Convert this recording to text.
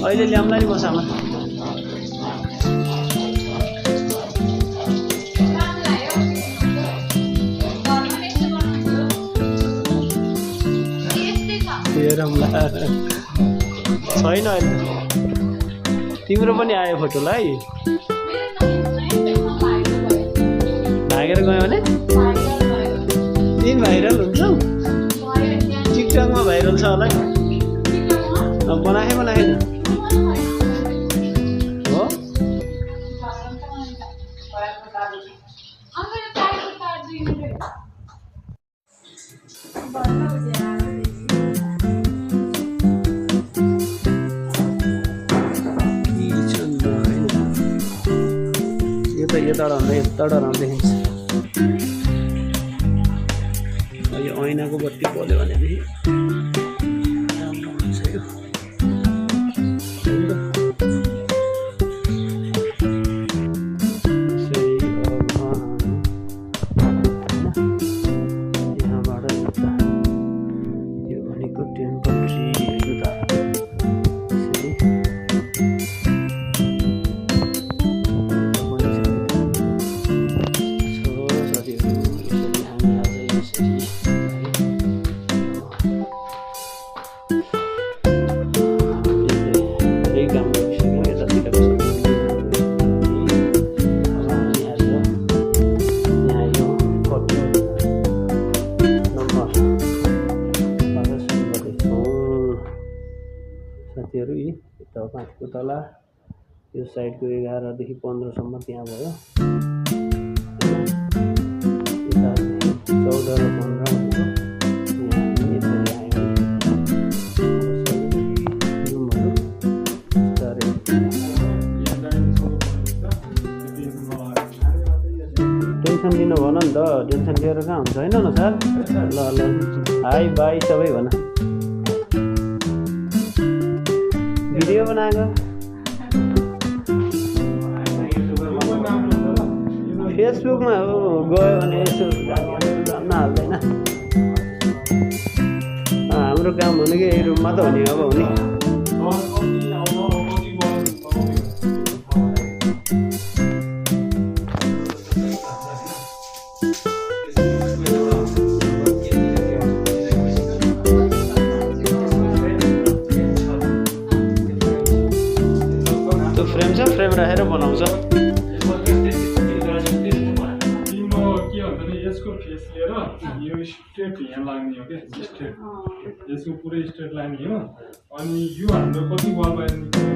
अहिले ल्याउँला नि म सामान हेरौँला छैन अहिले तिम्रो पनि आयो फोटो ल है भागेर गयो भने तिमी भाइरल हुन्छौ टिकटकमा भाइरल छ होला बनाए बनाएन हो यता देखिन्छ यो ऐनाको बत्ती बल्यो भनेदेखि राम्रो हुन्छ यो यहाँबाट यो भनेको टेम्पल ट्री साथीहरू यी यता माथिको तला यो साइडको 11 देखि 15 सम्म त्यहाँ भयो यता 14 र 15 भनेको टेन्सन लिनु भन नि त टेन्सन लिएर कहाँ हुन्छ होइन न सर ल ल हाई बाई सबै भन भिडियो बनाएको फेसबुकमा गयो भने यसो जान्न हाल्दैन हाम्रो काम भनेको यही रुममा त हो नि अब हुने फ्रेम छ फ्रेम राखेर बनाउँछ यसको फेस लिएर यो स्ट्रेट यहाँ लाग्ने हो क्या स्ट्रेट यसको पुरै स्ट्रेट लाग्ने हो अनि यो हाम्रो कति बल बाहिर निक्ल्यो